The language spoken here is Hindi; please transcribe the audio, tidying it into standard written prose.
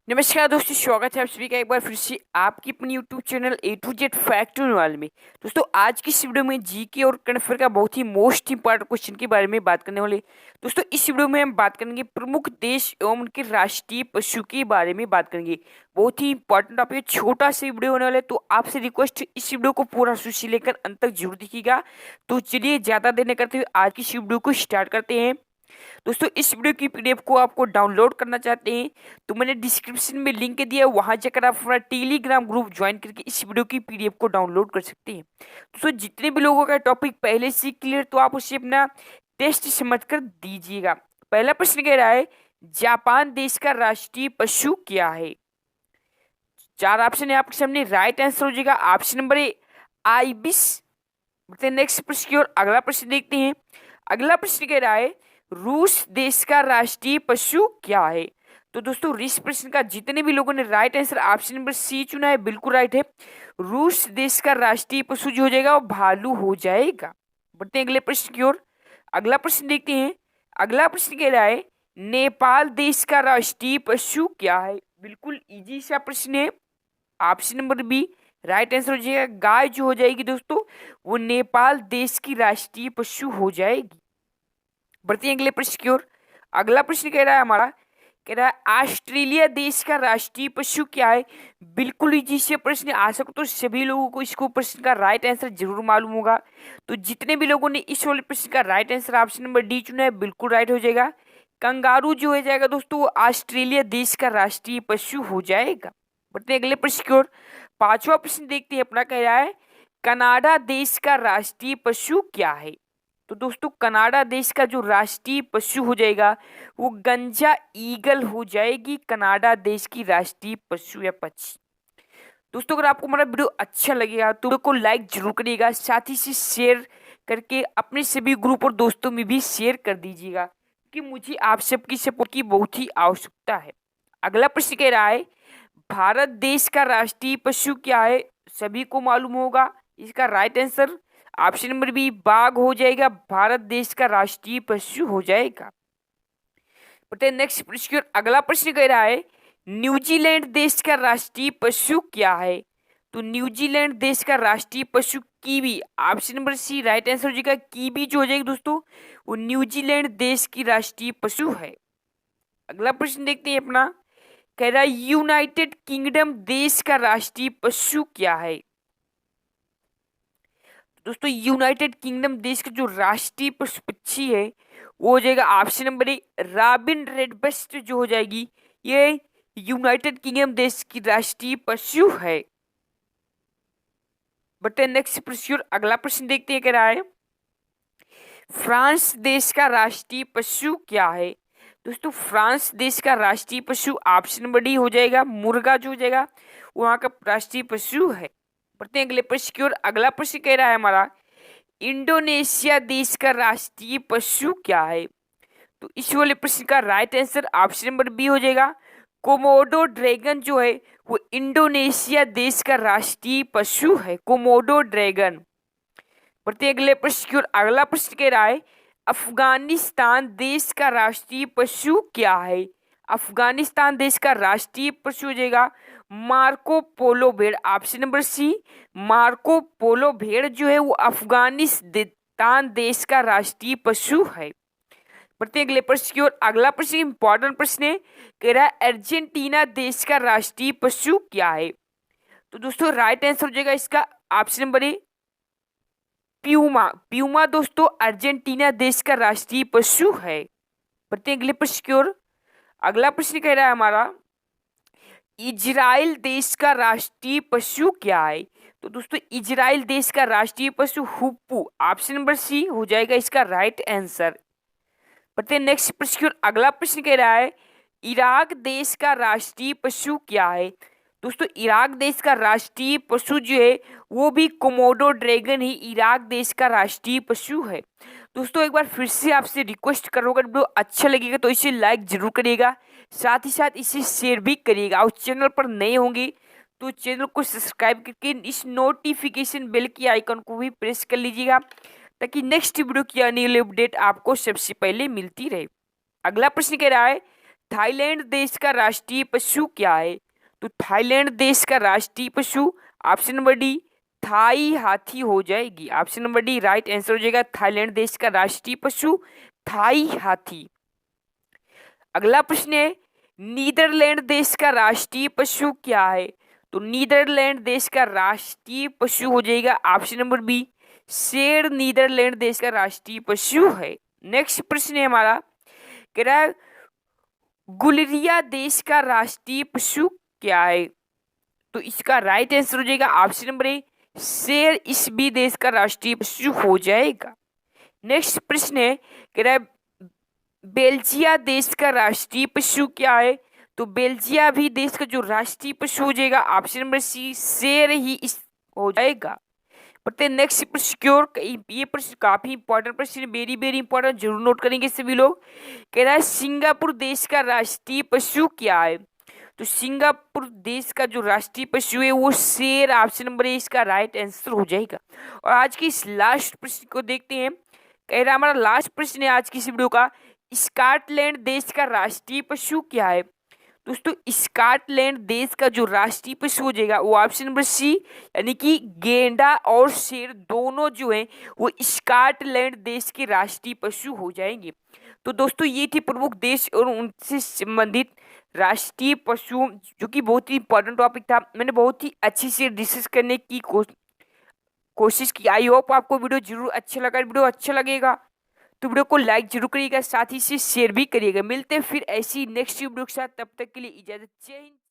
नमस्कार दोस्तों, स्वागत है आप सभी का एक बार फिर से आपकी अपनी YouTube channel A to Z fact वाले में। दोस्तों, आज की इस वीडियो में जीके और करंट अफेयर का बहुत ही मोस्ट इंपॉर्टेंट क्वेश्चन के बारे में बात करने वाले। दोस्तों, इस वीडियो में हम बात करेंगे प्रमुख देश एवं उनके राष्ट्रीय पशु के बारे में बात करेंगे। बहुत ही इंपॉर्टेंट टॉपिक, छोटा सा वीडियो होने वाला है, तो आपसे रिक्वेस्ट इस वीडियो को पूरा शुरू से लेकर अंत तक जरूर देखिएगा। तो चलिए ज्यादा देर न करते हुए आज की इस वीडियो को स्टार्ट करते हैं। दोस्तों, इस वीडियो की पीडीएफ को आपको डाउनलोड करना चाहते हैं तो मैंने डिस्क्रिप्शन में लिंक दिया है, वहां जाकर आप अपना टेलीग्राम ग्रुप ज्वाइन करके इस वीडियो की पीडीएफ को डाउनलोड कर सकते हैं। दोस्तों, जितने भी लोगों का टॉपिक पहले से क्लियर, तो आप उसे अपना टेस्ट समझ कर दीजिएगा। पहला प्रश्न कह रहा है, जापान देश का राष्ट्रीय पशु क्या है? चार ऑप्शन है आपके सामने, राइट आंसर हो जाएगा option number A ibis. Next प्रश्न की ओर, अगला प्रश्न देखते हैं। अगला प्रश्न कह रहा है, रूस देश का राष्ट्रीय पशु क्या है? तो दोस्तों, इस प्रश्न का जितने भी लोगों ने right answer option number C चुना है, बिल्कुल राइट है। रूस देश का राष्ट्रीय पशु जो हो जाएगा वो भालू हो जाएगा। बढ़ते हैं अगले प्रश्न की ओर। अगला प्रश्न देखते हैं। अगला प्रश्न कह रहा है, नेपाल देश का राष्ट्रीय पशु क्या है? बिल्कुल इजी सा प्रश्न है। Option number B right answer हो जाएगा, गाय जो हो जाएगी दोस्तों वो नेपाल देश की राष्ट्रीय पशु हो जाएगी। बढ़ते हैं अगले प्रश्न की ओर। अगला प्रश्न कह रहा है हमारा, कह रहा है ऑस्ट्रेलिया देश का राष्ट्रीय पशु क्या है? बिल्कुल ही जिससे प्रश्न आ सकता तो सभी लोगों को इसको प्रश्न का राइट आंसर जरूर मालूम होगा। तो जितने भी लोगों ने इस वाले प्रश्न का right answer option number D चुना है, बिल्कुल राइट हो जाएगा। कंगारू जो हो जाएगा दोस्तों वो ऑस्ट्रेलिया देश का राष्ट्रीय पशु हो जाएगा। बढ़ते हैं अगले प्रश्न की ओर। पांचवा प्रश्न देखते हैं अपना, कह रहा है कनाडा देश का राष्ट्रीय पशु क्या है? तो दोस्तों, कनाडा देश का जो राष्ट्रीय पशु हो जाएगा वो गंजा ईगल हो जाएगी, कनाडा देश की राष्ट्रीय पशु या पक्षी। दोस्तों, अगर आपको हमारा वीडियो अच्छा लगेगा तो वीडियो को लाइक जरूर करिएगा, साथ ही से शेयर करके अपने सभी ग्रुप और दोस्तों में भी शेयर कर दीजिएगा, क्योंकि मुझे आप सबकी सपोर्ट की बहुत ही आवश्यकता है। अगला प्रश्न कह रहा है, भारत देश का राष्ट्रीय पशु क्या है? सभी को मालूम होगा इसका right answer option number B बाघ हो जाएगा, भारत देश का राष्ट्रीय पशु हो जाएगा। बट नेक्स्ट प्रश्न की ओर। अगला प्रश्न कह रहा है, न्यूजीलैंड देश का राष्ट्रीय पशु क्या है? तो न्यूजीलैंड देश का राष्ट्रीय पशु kiwi, option number C right answer हो जाएगा। कीवी जो हो जाएगी दोस्तों वो न्यूजीलैंड देश की राष्ट्रीय पशु है। अगला प्रश्न देखते हैं अपना, कह रहा है यूनाइटेड किंगडम देश का राष्ट्रीय पशु क्या है? दोस्तों, यूनाइटेड किंगडम देश का जो राष्ट्रीय पशु पक्षी है वो हो जाएगा ऑप्शन नंबर ए रॉबिन रेडब्रेस्ट जो हो जाएगी, ये यूनाइटेड किंगडम देश की राष्ट्रीय पशु है। बट नेक्स्ट प्रश्न, अगला प्रश्न देखते हैं, कह रहा है फ्रांस देश का राष्ट्रीय पशु क्या है? दोस्तों, फ्रांस देश का राष्ट्रीय पशु ऑप्शन नंबर डी हो जाएगा, मुर्गा जो हो जाएगा वहां का राष्ट्रीय पशु है। बढ़ते हैं अगले प्रश्न की ओर। अगला प्रश्न कह रहा है हमारा, इंडोनेशिया देश का राष्ट्रीय पशु क्या है? तो इस वाले प्रश्न का right answer option number B हो जाएगा, कोमोडो ड्रैगन जो है वो इंडोनेशिया देश का राष्ट्रीय पशु है, कोमोडो ड्रैगन। बढ़ते हैं अगले प्रश्न की ओर। अगला प्रश्न कह रहा है, अफगानिस्तान देश का राष्ट्रीय पशु क्या है? अफगानिस्तान देश का राष्ट्रीय पशु हो जाएगा मार्को पोलो भेड़, option number C Marco Polo भेड़ जो है वो अफगानिस्तान देश का राष्ट्रीय पशु है। बढ़ते हैं अगले प्रश्न की ओर। अगला प्रश्न इंपॉर्टेंट प्रश्न है, कह रहा है अर्जेंटीना देश का राष्ट्रीय पशु क्या है? तो दोस्तों, राइट आंसर हो जाएगा इसका option number A Puma. Puma दोस्तों अर्जेंटीना देश का राष्ट्रीय पशु है। बढ़ते हैं अगले प्रश्न की ओर। अगला प्रश्न कह रहा है हमारा, इजराइल देश का राष्ट्रीय पशु क्या है? तो दोस्तों, इजराइल देश का राष्ट्रीय पशु हुप्पू, ऑप्शन नंबर सी हो जाएगा इसका राइट आंसर। बढ़ते हैं नेक्स्ट प्रश्न की ओर। अगला प्रश्न कह रहा है, इराक देश का राष्ट्रीय पशु क्या है? दोस्तों, इराक देश का राष्ट्रीय पशु जो है वो भी कोमोडो ड्रैगन ही इराक देश का राष्ट्रीय पशु है। दोस्तों, एक बार फिर से आपसे रिक्वेस्ट करूंगा, वीडियो अच्छा लगेगा तो इसे लाइक जरूर करिएगा, साथ ही साथ इसे शेयर भी करिएगा, और चैनल पर नए होंगे तो चैनल को सब्सक्राइब करके इस नोटिफिकेशन बेल की आइकन को भी प्रेस कर लीजिएगा, ताकि नेक्स्ट वीडियो की आने वाली अपडेट आपको सबसे पहले मिलती रहे। अगला प्रश्न कह रहा है, थाईलैंड देश का राष्ट्रीय पशु क्या है? तो थाईलैंड देश का राष्ट्रीय पशु ऑप्शन नंबर डी थाई हाथी हो जाएगी। Option number D right answer हो जाएगा। थाईलैंड देश का राष्ट्रीय पशु थाई हाथी। अगला प्रश्न है नीदरलैंड देश का राष्ट्रीय पशु क्या है? तो नीदरलैंड देश का राष्ट्रीय पशु हो जाएगा ऑप्शन नंबर बी शेर नीदरलैंड देश का राष्ट्रीय पशु है। नेक्स्ट प्रश्न है हमारा, कह रहा है गुलरिया देश का राष्ट्रीय पशु क्या है? तो इसका राइट आंसर हो जाएगा ऑप्शन नंबर ए शेर इस भी देश का राष्ट्रीय पशु हो जाएगा। नेक्स्ट प्रश्न है, कह रहा है बेल्जिया देश का राष्ट्रीय पशु क्या है? तो बेल्जिया भी देश का जो राष्ट्रीय पशु हो जाएगा ऑप्शन नंबर सी शेर ही इस हो जाएगा। पढ़ते हैं नेक्स्ट प्रश्न की ओर। ये प्रश्न काफी इंपॉर्टेंट प्रश्न है, वेरी वेरी इंपॉर्टेंट, जरूर नोट करेंगे सभी लोग। कह रहा है सिंगापुर देश का राष्ट्रीय पशु क्या है? तो सिंगापुर देश का जो राष्ट्रीय पशु है वो शेर, ऑप्शन नंबर ए इसका राइट आंसर हो जाएगा। और आज की इस लास्ट प्रश्न को देखते हैं। कह रहा हमारा लास्ट प्रश्न है आज की इस वीडियो का, स्कॉटलैंड देश का राष्ट्रीय पशु क्या है? दोस्तों स्कॉटलैंड देश का जो राष्ट्रीय पशु हो जाएगा वो ऑप्शन नंबर सी यानी कि गेंडा और शेर दोनों जो हैं वो स्कॉटलैंड देश के राष्ट्रीय पशु हो जाएंगे। तो दोस्तों ये थी प्रमुख देश और उनसे संबंधित राष्ट्रीय पशु, जो कि बहुत ही इंपॉर्टेंट टॉपिक था। मैंने बहुत ही अच्छी से डिस्कस करने की कोशिश की। आई होप आपको वीडियो जरूर अच्छा लगा। वीडियो अच्छा लगेगा तो वीडियो को लाइक जरूर करिएगा, साथ ही से शेयर भी करिएगा। मिलते हैं फिर ऐसी नेक्स्ट वीडियो के साथ, तब तक के लिए इजाजत, जय हिंद।